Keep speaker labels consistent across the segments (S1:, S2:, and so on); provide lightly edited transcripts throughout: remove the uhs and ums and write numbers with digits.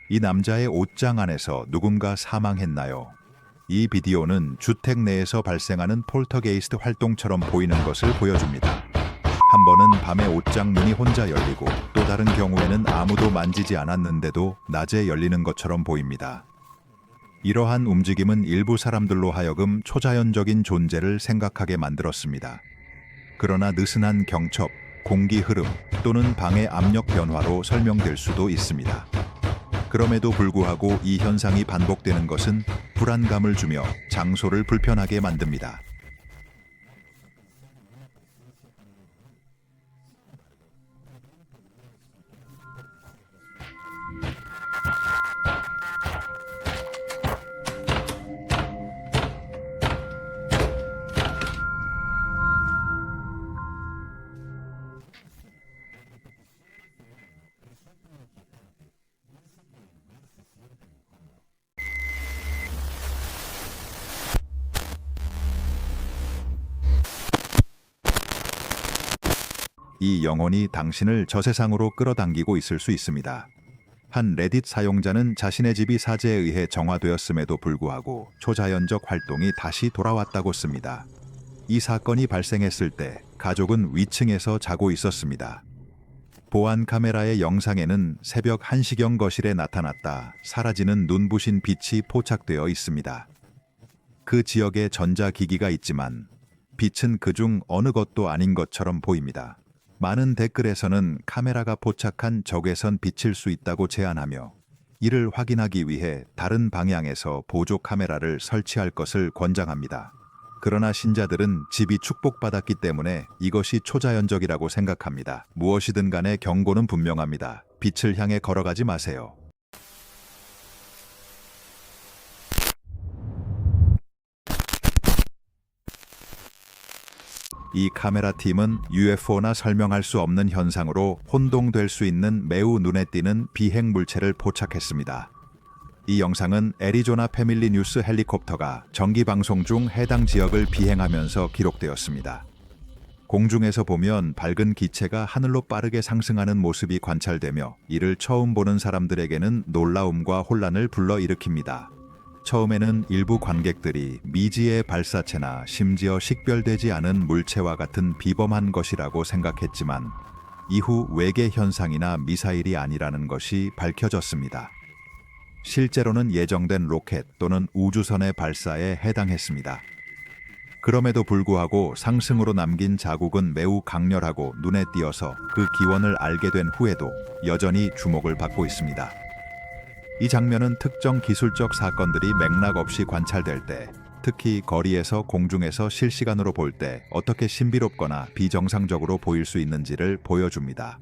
S1: 이 남자의 옷장 안에서 누군가 사망했나요? 이 비디오는 주택 내에서 발생하는 폴터게이스트 활동처럼 보이는 것을 보여줍니다. 한 번은 밤에 옷장 문이 혼자 열리고 또 다른 경우에는 아무도 만지지 않았는데도 낮에 열리는 것처럼 보입니다. 이러한 움직임은 일부 사람들로 하여금 초자연적인 존재를 생각하게 만들었습니다. 그러나 느슨한 경첩, 공기 흐름 또는 방의 압력 변화로 설명될 수도 있습니다. 그럼에도 불구하고 이 현상이 반복되는 것은 불안감을 주며 장소를 불편하게 만듭니다. 이 영혼이 당신을 저 세상으로 끌어당기고 있을 수 있습니다. 한 레딧 사용자는 자신의 집이 사제에 의해 정화되었음에도 불구하고 초자연적 활동이 다시 돌아왔다고 씁니다. 이 사건이 발생했을 때 가족은 위층에서 자고 있었습니다. 보안 카메라의 영상에는 새벽 1시경 거실에 나타났다 사라지는 눈부신 빛이 포착되어 있습니다. 그 지역에 전자기기가 있지만 빛은 그중 어느 것도 아닌 것처럼 보입니다. 많은 댓글에서는 카메라가 포착한 적외선 빛일 수 있다고 제안하며 이를 확인하기 위해 다른 방향에서 보조 카메라를 설치할 것을 권장합니다. 그러나 신자들은 집이 축복받았기 때문에 이것이 초자연적이라고 생각합니다. 무엇이든 간에 경고는 분명합니다. 빛을 향해 걸어가지 마세요. 이 카메라 팀은 UFO나 설명할 수 없는 현상으로 혼동될 수 있는 매우 눈에 띄는 비행 물체를 포착했습니다. 이 영상은 애리조나 패밀리 뉴스 헬리콥터가 정기 방송 중 해당 지역을 비행하면서 기록되었습니다. 공중에서 보면 밝은 기체가 하늘로 빠르게 상승하는 모습이 관찰되며 이를 처음 보는 사람들에게는 놀라움과 혼란을 불러일으킵니다. 처음에는 일부 관객들이 미지의 발사체나 심지어 식별되지 않은 물체와 같은 비범한 것이라고 생각했지만 이후 외계 현상이나 미사일이 아니라는 것이 밝혀졌습니다. 실제로는 예정된 로켓 또는 우주선의 발사에 해당했습니다. 그럼에도 불구하고 상승으로 남긴 자국은 매우 강렬하고 눈에 띄어서 그 기원을 알게 된 후에도 여전히 주목을 받고 있습니다. 이 장면은 특정 기술적 사건들이 맥락 없이 관찰될 때, 특히 거리에서 공중에서 실시간으로 볼 때 어떻게 신비롭거나 비정상적으로 보일 수 있는지를 보여줍니다.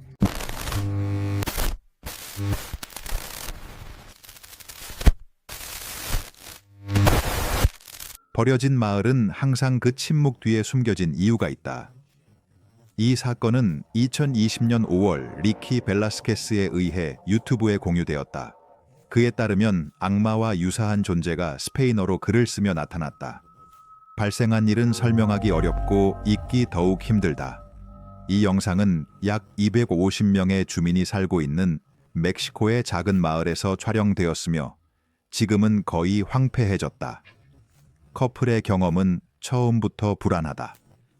S1: 버려진 마을은 항상 그 침묵 뒤에 숨겨진 이유가 있다. 이 사건은 2020년 5월 리키 벨라스케스에 의해 유튜브에 공유되었다. 그에 따르면 악마와 유사한 존재가 스페인어로 글을 쓰며 나타났다. 발생한 일은 설명하기 어렵고 잊기 더욱 힘들다. 이 영상은 약 250명의 주민이 살고 있는 멕시코의 작은 마을에서 촬영되었으며 지금은 거의 황폐해졌다. 커플의 경험은 처음부터 불안하다.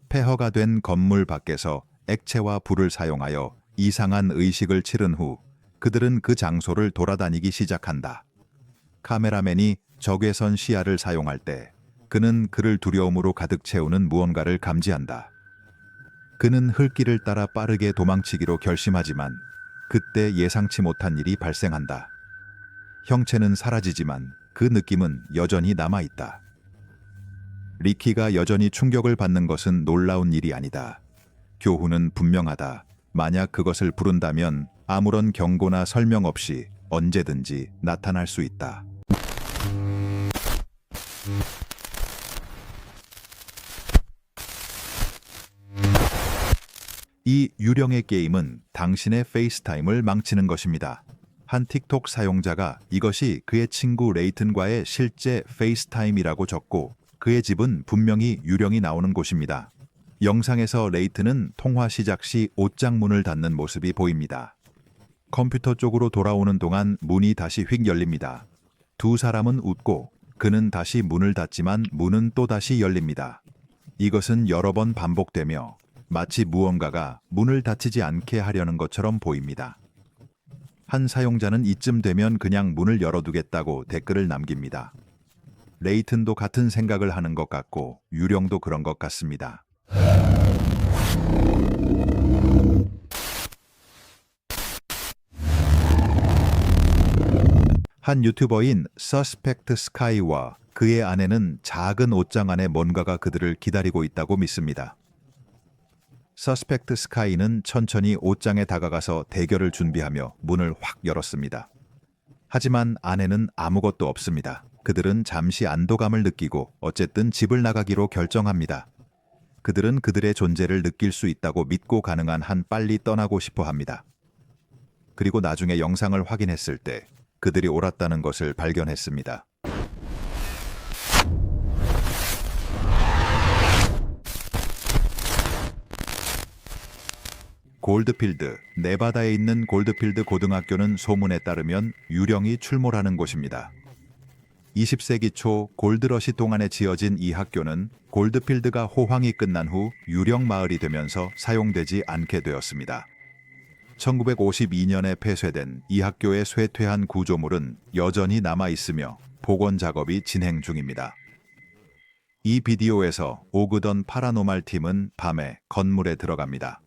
S1: 폐허가 된 건물 밖에서 액체와 불을 사용하여 이상한 의식을 치른 후 그들은 그 장소를 돌아다니기 시작한다. 카메라맨이 적외선 시야를 사용할 때 그는 그를 두려움으로 가득 채우는 무언가를 감지한다. 그는 흙길을 따라 빠르게 도망치기로 결심하지만 그때 예상치 못한 일이 발생한다. 형체는 사라지지만 그 느낌은 여전히 남아있다. 리키가 여전히 충격을 받는 것은 놀라운 일이 아니다. 교훈은 분명하다. 만약 그것을 부른다면 아무런 경고나 설명 없이 언제든지 나타날 수 있다. 이 유령의 게임은 당신의 페이스타임을 망치는 것입니다. 한 틱톡 사용자가 이것이 그의 친구 레이튼과의 실제 페이스타임이라고 적고 그의 집은 분명히 유령이 나오는 곳입니다. 영상에서 레이튼은 통화 시작 시 옷장 문을 닫는 모습이 보입니다. 컴퓨터 쪽으로 돌아오는 동안 문이 다시 휙 열립니다. 두 사람은 웃고 그는 다시 문을 닫지만 문은 또다시 열립니다. 이것은 여러 번 반복되며 마치 무언가가 문을 닫히지 않게 하려는 것처럼 보입니다. 한 사용자는 이쯤 되면 그냥 문을 열어두겠다고 댓글을 남깁니다. 레이튼도 같은 생각을 하는 것 같고 유령도 그런 것 같습니다. 한 유튜버인 Suspect Sky와 그의 아내는 작은 옷장 안에 뭔가가 그들을 기다리고 있다고 믿습니다. Suspect Sky는 천천히 옷장에 다가가서 대결을 준비하며 문을 확 열었습니다. 하지만 안에는 아무것도 없습니다. 그들은 잠시 안도감을 느끼고 어쨌든 집을 나가기로 결정합니다. 그들은 그들의 존재를 느낄 수 있다고 믿고 가능한 한 빨리 떠나고 싶어 합니다. 그리고 나중에 영상을 확인했을 때 그들이 옳았다는 것을 발견했습니다. 골드필드, 네바다에 있는 골드필드 고등학교는 소문에 따르면 유령이 출몰하는 곳입니다. 20세기 초 골드러시 동안에 지어진 이 학교는 골드필드가 호황이 끝난 후 유령 마을이 되면서 사용되지 않게 되었습니다. 1952년에 폐쇄된 이 학교의 쇠퇴한 구조물은 여전히 남아 있으며 복원 작업이 진행 중입니다. 이 비디오에서 오그던 파라노말 팀은 밤에 건물에 들어갑니다.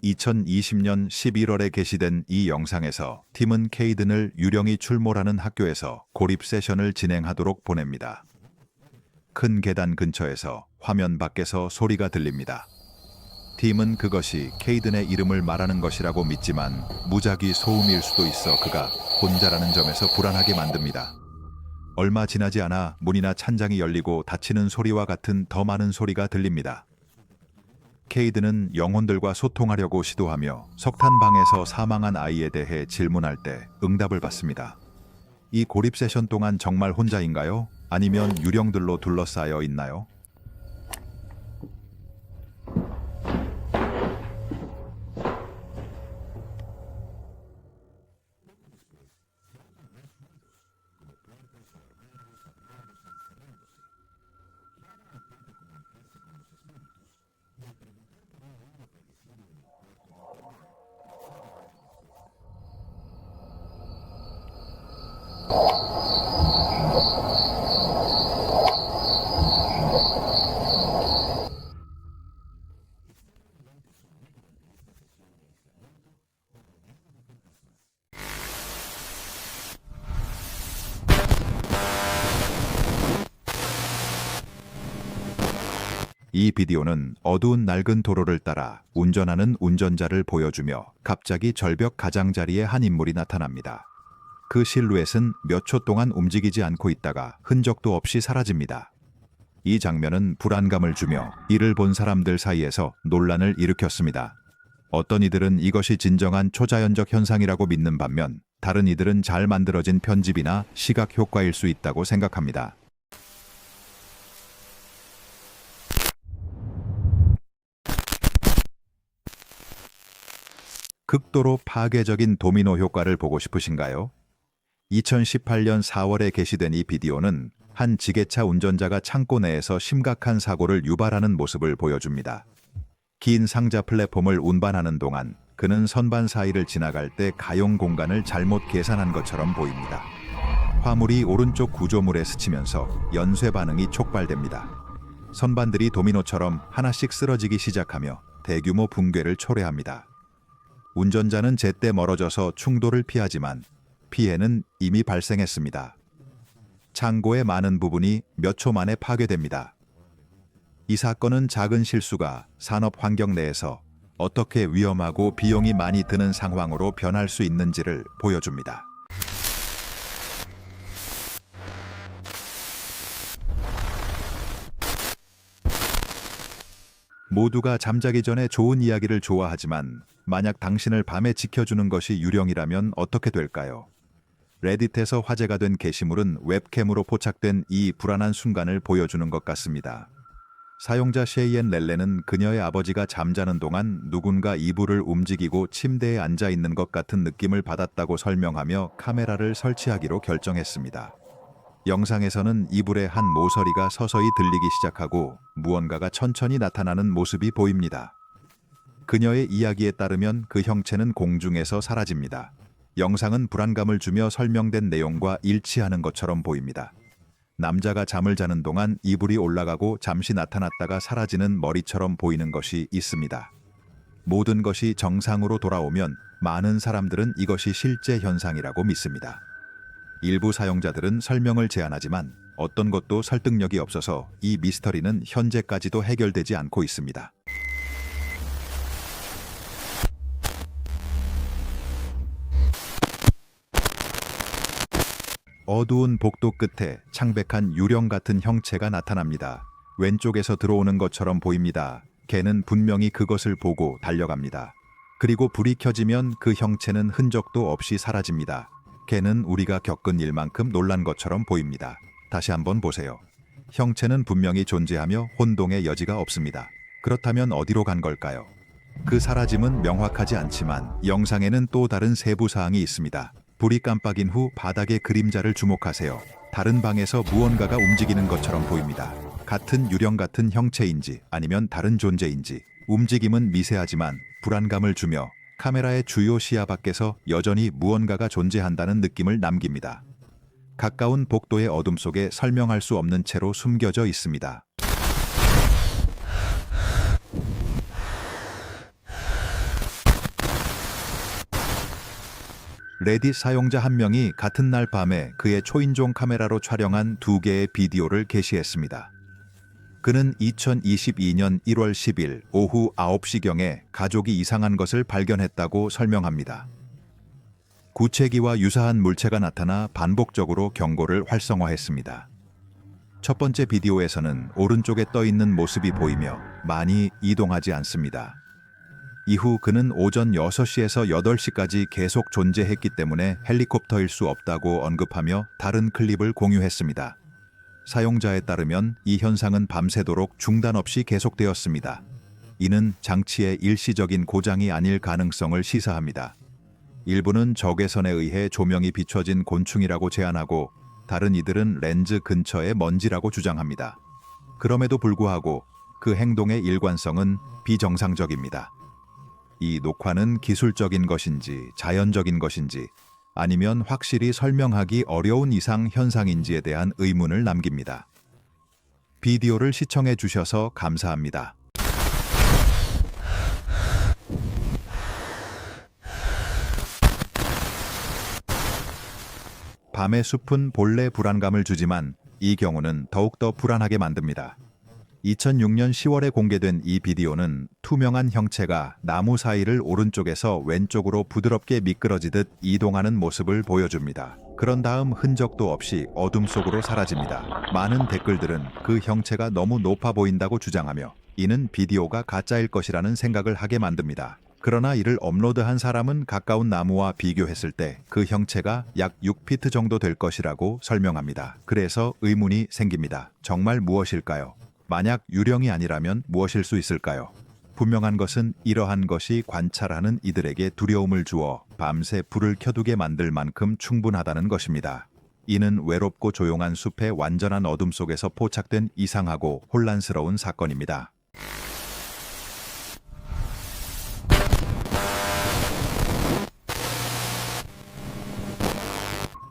S1: 2020년 11월에 게시된 이 영상에서 팀은 케이든을 유령이 출몰하는 학교에서 고립 세션을 진행하도록 보냅니다. 큰 계단 근처에서 화면 밖에서 소리가 들립니다. 팀은 그것이 케이든의 이름을 말하는 것이라고 믿지만 무작위 소음일 수도 있어 그가 혼자라는 점에서 불안하게 만듭니다. 얼마 지나지 않아 문이나 찬장이 열리고 닫히는 소리와 같은 더 많은 소리가 들립니다. 케이든은 영혼들과 소통하려고 시도하며 석탄방에서 사망한 아이에 대해 질문할 때 응답을 받습니다. 이 고립 세션 동안 정말 혼자인가요? 아니면 유령들로 둘러싸여 있나요? 이 비디오는 어두운 낡은 도로를 따라 운전하는 운전자를 보여주며 갑자기 절벽 가장자리에 한 인물이 나타납니다. 그 실루엣은 몇 초 동안 움직이지 않고 있다가 흔적도 없이 사라집니다. 이 장면은 불안감을 주며 이를 본 사람들 사이에서 논란을 일으켰습니다. 어떤 이들은 이것이 진정한 초자연적 현상이라고 믿는 반면 다른 이들은 잘 만들어진 편집이나 시각 효과일 수 있다고 생각합니다. 극도로 파괴적인 도미노 효과를 보고 싶으신가요? 2018년 4월에 게시된 이 비디오는 한 지게차 운전자가 창고 내에서 심각한 사고를 유발하는 모습을 보여줍니다. 긴 상자 플랫폼을 운반하는 동안 그는 선반 사이를 지나갈 때 가용 공간을 잘못 계산한 것처럼 보입니다. 화물이 오른쪽 구조물에 스치면서 연쇄 반응이 촉발됩니다. 선반들이 도미노처럼 하나씩 쓰러지기 시작하며 대규모 붕괴를 초래합니다. 운전자는 제때 멀어져서 충돌을 피하지만 피해는 이미 발생했습니다. 창고의 많은 부분이 몇 초 만에 파괴됩니다. 이 사건은 작은 실수가 산업 환경 내에서 어떻게 위험하고 비용이 많이 드는 상황으로 변할 수 있는지를 보여줍니다. 모두가 잠자기 전에 좋은 이야기를 좋아하지만 만약 당신을 밤에 지켜주는 것이 유령이라면 어떻게 될까요? 레딧에서 화제가 된 게시물은 웹캠으로 포착된 이 불안한 순간을 보여주는 것 같습니다. 사용자 셰이엔 렐레는 그녀의 아버지가 잠자는 동안 누군가 이불을 움직이고 침대에 앉아 있는 것 같은 느낌을 받았다고 설명하며 카메라를 설치하기로 결정했습니다. 영상에서는 이불의 한 모서리가 서서히 들리기 시작하고 무언가가 천천히 나타나는 모습이 보입니다. 그녀의 이야기에 따르면 그 형체는 공중에서 사라집니다. 영상은 불안감을 주며 설명된 내용과 일치하는 것처럼 보입니다. 남자가 잠을 자는 동안 이불이 올라가고 잠시 나타났다가 사라지는 머리처럼 보이는 것이 있습니다. 모든 것이 정상으로 돌아오면 많은 사람들은 이것이 실제 현상이라고 믿습니다. 일부 사용자들은 설명을 제안하지만 어떤 것도 설득력이 없어서 이 미스터리는 현재까지도 해결되지 않고 있습니다. 어두운 복도 끝에 창백한 유령 같은 형체가 나타납니다. 왼쪽에서 들어오는 것처럼 보입니다. 개는 분명히 그것을 보고 달려갑니다. 그리고 불이 켜지면 그 형체는 흔적도 없이 사라집니다. 개는 우리가 겪은 일만큼 놀란 것처럼 보입니다. 다시 한번 보세요. 형체는 분명히 존재하며 혼동의 여지가 없습니다. 그렇다면 어디로 간 걸까요? 그 사라짐은 명확하지 않지만 영상에는 또 다른 세부 사항이 있습니다. 불이 깜빡인 후 바닥의 그림자를 주목하세요. 다른 방에서 무언가가 움직이는 것처럼 보입니다. 같은 유령 같은 형체인지 아니면 다른 존재인지 움직임은 미세하지만 불안감을 주며 카메라의 주요 시야 밖에서 여전히 무언가가 존재한다는 느낌을 남깁니다. 가까운 복도의 어둠 속에 설명할 수 없는 채로 숨겨져 있습니다. 레딧 사용자 한 명이 같은 날 밤에 그의 초인종 카메라로 촬영한 2개의 비디오를 게시했습니다. 그는 2022년 1월 10일 오후 9시경에 가족이 이상한 것을 발견했다고 설명합니다. 구체기와 유사한 물체가 나타나 반복적으로 경고를 활성화했습니다. 첫 번째 비디오에서는 오른쪽에 떠 있는 모습이 보이며 많이 이동하지 않습니다. 이후 그는 오전 6시에서 8시까지 계속 존재했기 때문에 헬리콥터일 수 없다고 언급하며 다른 클립을 공유했습니다. 사용자에 따르면 이 현상은 밤새도록 중단 없이 계속되었습니다. 이는 장치의 일시적인 고장이 아닐 가능성을 시사합니다. 일부는 적외선에 의해 조명이 비춰진 곤충이라고 제안하고 다른 이들은 렌즈 근처의 먼지라고 주장합니다. 그럼에도 불구하고 그 행동의 일관성은 비정상적입니다. 이 녹화는 기술적인 것인지 자연적인 것인지 아니면 확실히 설명하기 어려운 이상 현상인지에 대한 의문을 남깁니다. 비디오를 시청해 주셔서 감사합니다. 밤의 숲은 본래 불안감을 주지만 이 경우는 더욱더 불안하게 만듭니다. 2006년 10월에 공개된 이 비디오는 투명한 형체가 나무 사이를 오른쪽에서 왼쪽으로 부드럽게 미끄러지듯 이동하는 모습을 보여줍니다. 그런 다음 흔적도 없이 어둠 속으로 사라집니다. 많은 댓글들은 그 형체가 너무 높아 보인다고 주장하며 이는 비디오가 가짜일 것이라는 생각을 하게 만듭니다. 그러나 이를 업로드한 사람은 가까운 나무와 비교했을 때 그 형체가 약 6피트 정도 될 것이라고 설명합니다. 그래서 의문이 생깁니다. 정말 무엇일까요? 만약 유령이 아니라면 무엇일 수 있을까요? 분명한 것은 이러한 것이 관찰하는 이들에게 두려움을 주어 밤새 불을 켜두게 만들 만큼 충분하다는 것입니다. 이는 외롭고 조용한 숲의 완전한 어둠 속에서 포착된 이상하고 혼란스러운 사건입니다.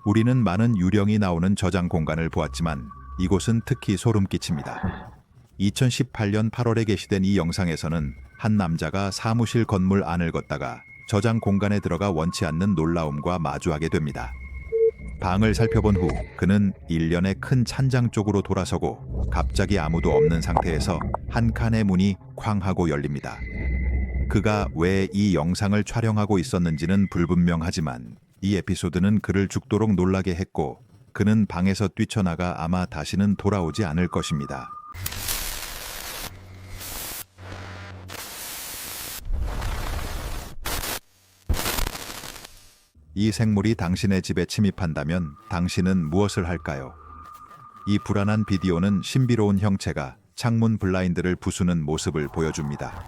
S1: 우리는 많은 유령이 나오는 저장 공간을 보았지만 이곳은 특히 소름 끼칩니다. 2018년 8월에 게시된 이 영상에서는 한 남자가 사무실 건물 안을 걷다가 저장 공간에 들어가 원치 않는 놀라움과 마주하게 됩니다. 방을 살펴본 후 그는 일련의 큰 찬장 쪽으로 돌아서고 갑자기 아무도 없는 상태에서 한 칸의 문이 쾅 하고 열립니다. 그가 왜 이 영상을 촬영하고 있었는지는 불분명하지만 이 에피소드는 그를 죽도록 놀라게 했고 그는 방에서 뛰쳐나가 아마 다시는 돌아오지 않을 것입니다. 이 생물이 당신의 집에 침입한다면 당신은 무엇을 할까요? 이 불안한 비디오는 신비로운 형체가 창문 블라인드를 부수는 모습을 보여줍니다.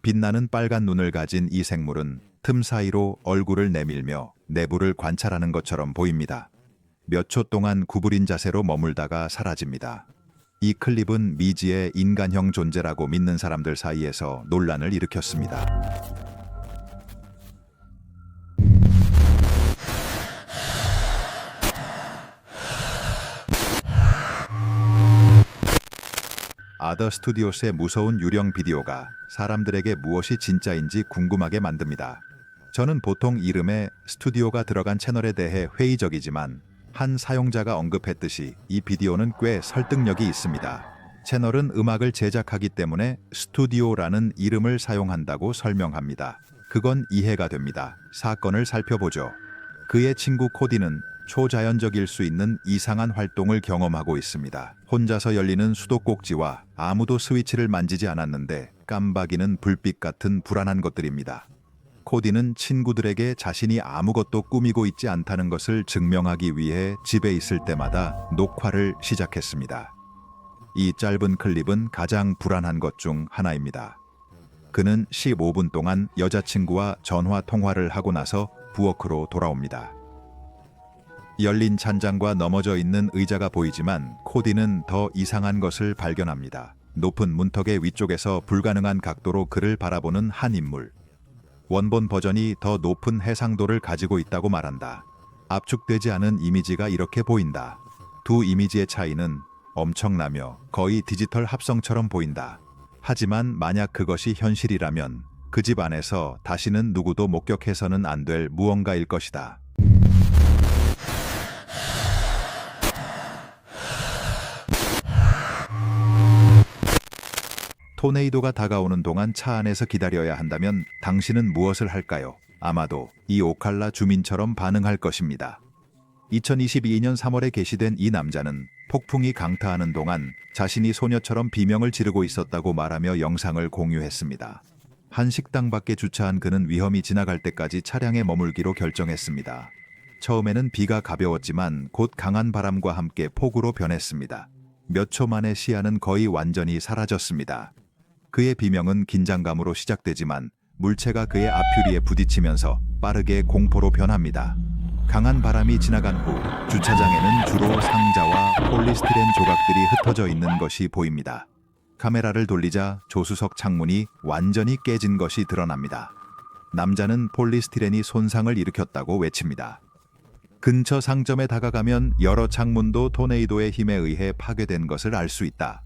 S1: 빛나는 빨간 눈을 가진 이 생물은 틈 사이로 얼굴을 내밀며 내부를 관찰하는 것처럼 보입니다. 몇 초 동안 구부린 자세로 머물다가 사라집니다. 이 클립은 미지의 인간형 존재라고 믿는 사람들 사이에서 논란을 일으켰습니다. 아더 스튜디오스의 무서운 유령 비디오가 사람들에게 무엇이 진짜인지 궁금하게 만듭니다. 저는 보통 이름에 스튜디오가 들어간 채널에 대해 회의적이지만 한 사용자가 언급했듯이 이 비디오는 꽤 설득력이 있습니다. 채널은 음악을 제작하기 때문에 스튜디오라는 이름을 사용한다고 설명합니다. 그건 이해가 됩니다. 사건을 살펴보죠. 그의 친구 코디는 초자연적일 수 있는 이상한 활동을 경험하고 있습니다. 혼자서 열리는 수도꼭지와 아무도 스위치를 만지지 않았는데 깜박이는 불빛 같은 불안한 것들입니다. 코디는 친구들에게 자신이 아무것도 꾸미고 있지 않다는 것을 증명하기 위해 집에 있을 때마다 녹화를 시작했습니다. 이 짧은 클립은 가장 불안한 것 중 하나입니다. 그는 15분 동안 여자친구와 전화 통화를 하고 나서 부엌으로 돌아옵니다. 열린 찬장과 넘어져 있는 의자가 보이지만 코디는 더 이상한 것을 발견합니다. 높은 문턱의 위쪽에서 불가능한 각도로 그를 바라보는 한 인물. 원본 버전이 더 높은 해상도를 가지고 있다고 말한다. 압축되지 않은 이미지가 이렇게 보인다. 두 이미지의 차이는 엄청나며 거의 디지털 합성처럼 보인다. 하지만 만약 그것이 현실이라면 그 집 안에서 다시는 누구도 목격해서는 안 될 무언가일 것이다. 토네이도가 다가오는 동안 차 안에서 기다려야 한다면 당신은 무엇을 할까요? 아마도 이 오칼라 주민처럼 반응할 것입니다. 2022년 3월에 게시된 이 남자는 폭풍이 강타하는 동안 자신이 소녀처럼 비명을 지르고 있었다고 말하며 영상을 공유했습니다. 한 식당 밖에 주차한 그는 위험이 지나갈 때까지 차량에 머물기로 결정했습니다. 처음에는 비가 가벼웠지만 곧 강한 바람과 함께 폭우로 변했습니다. 몇 초 만에 시야는 거의 완전히 사라졌습니다. 그의 비명은 긴장감으로 시작되지만 물체가 그의 앞유리에 부딪히면서 빠르게 공포로 변합니다. 강한 바람이 지나간 후 주차장에는 주로 상자와 폴리스티렌 조각들이 흩어져 있는 것이 보입니다. 카메라를 돌리자 조수석 창문이 완전히 깨진 것이 드러납니다. 남자는 폴리스티렌이 손상을 일으켰다고 외칩니다. 근처 상점에 다가가면 여러 창문도 토네이도의 힘에 의해 파괴된 것을 알 수 있다.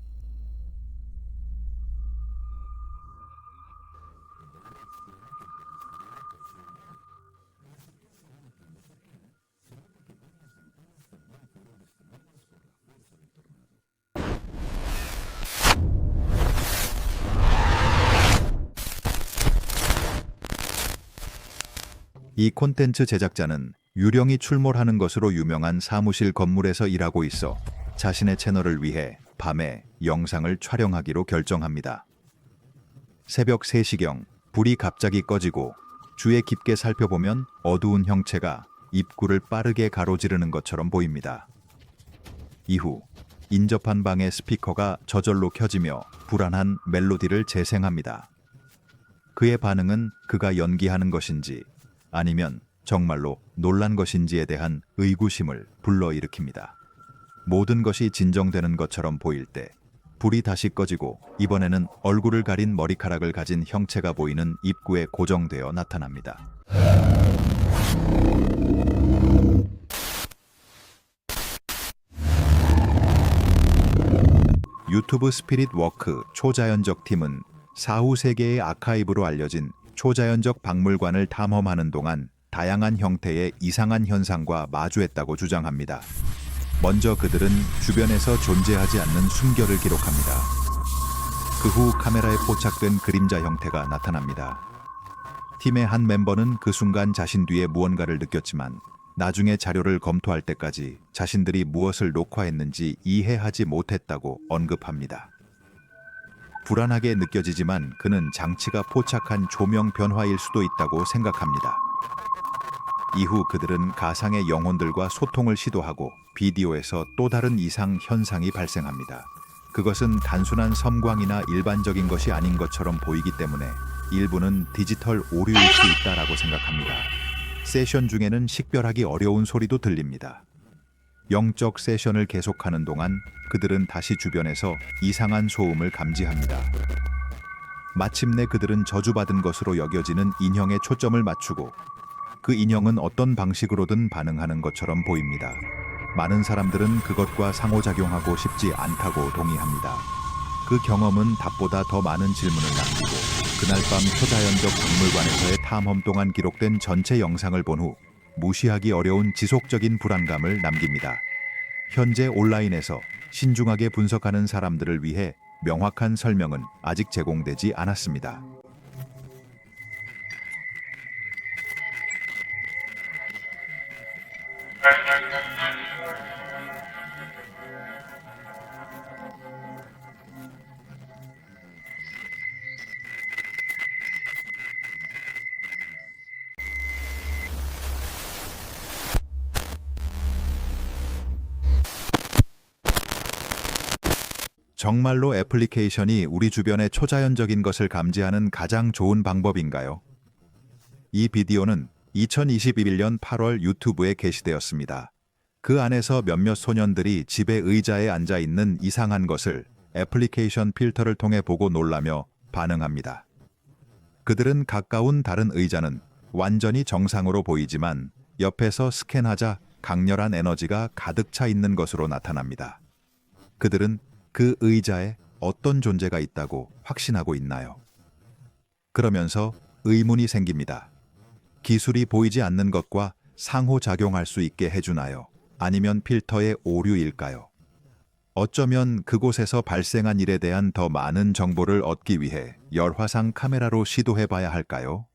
S1: 이 콘텐츠 제작자는 유령이 출몰하는 것으로 유명한 사무실 건물에서 일하고 있어 자신의 채널을 위해 밤에 영상을 촬영하기로 결정합니다. 새벽 3시경 불이 갑자기 꺼지고 주에 깊게 살펴보면 어두운 형체가 입구를 빠르게 가로지르는 것처럼 보입니다. 이후 인접한 방의 스피커가 저절로 켜지며 불안한 멜로디를 재생합니다. 그의 반응은 그가 연기하는 것인지 아니면 정말로 놀란 것인지에 대한 의구심을 불러일으킵니다. 모든 것이 진정되는 것처럼 보일 때 불이 다시 꺼지고 이번에는 얼굴을 가린 머리카락을 가진 형체가 보이는 입구에 고정되어 나타납니다. 유튜브 스피릿 워크 초자연적 팀은 사후 세계의 아카이브로 알려진 초자연적 박물관을 탐험하는 동안 다양한 형태의 이상한 현상과 마주했다고 주장합니다. 먼저 그들은 주변에서 존재하지 않는 숨결을 기록합니다. 그 후 카메라에 포착된 그림자 형태가 나타납니다. 팀의 한 멤버는 그 순간 자신 뒤에 무언가를 느꼈지만 나중에 자료를 검토할 때까지 자신들이 무엇을 녹화했는지 이해하지 못했다고 언급합니다. 불안하게 느껴지지만 그는 장치가 포착한 조명 변화일 수도 있다고 생각합니다. 이후 그들은 가상의 영혼들과 소통을 시도하고 비디오에서 또 다른 이상 현상이 발생합니다. 그것은 단순한 섬광이나 일반적인 것이 아닌 것처럼 보이기 때문에 일부는 디지털 오류일 수 있다라고 생각합니다. 세션 중에는 식별하기 어려운 소리도 들립니다. 영적 세션을 계속하는 동안 그들은 다시 주변에서 이상한 소음을 감지합니다. 마침내 그들은 저주받은 것으로 여겨지는 인형에 초점을 맞추고 그 인형은 어떤 방식으로든 반응하는 것처럼 보입니다. 많은 사람들은 그것과 상호작용하고 싶지 않다고 동의합니다. 그 경험은 답보다 더 많은 질문을 남기고 그날 밤 초자연적 박물관에서의 탐험 동안 기록된 전체 영상을 본 후 무시하기 어려운 지속적인 불안감을 남깁니다. 현재 온라인에서 신중하게 분석하는 사람들을 위해 명확한 설명은 아직 제공되지 않았습니다. 정말로 애플리케이션이 우리 주변의 초자연적인 것을 감지하는 가장 좋은 방법인가요? 이 비디오는 2021년 8월 유튜브에 게시되었습니다. 그 안에서 몇몇 소년들이 집의 의자에 앉아 있는 이상한 것을 애플리케이션 필터를 통해 보고 놀라며 반응합니다. 그들은 가까운 다른 의자는 완전히 정상으로 보이지만 옆에서 스캔하자 강렬한 에너지가 가득 차 있는 것으로 나타납니다. 그들은 그 의자에 어떤 존재가 있다고 확신하고 있나요? 그러면서 의문이 생깁니다. 기술이 보이지 않는 것과 상호작용할 수 있게 해주나요? 아니면 필터의 오류일까요? 어쩌면 그곳에서 발생한 일에 대한 더 많은 정보를 얻기 위해 열화상 카메라로 시도해봐야 할까요?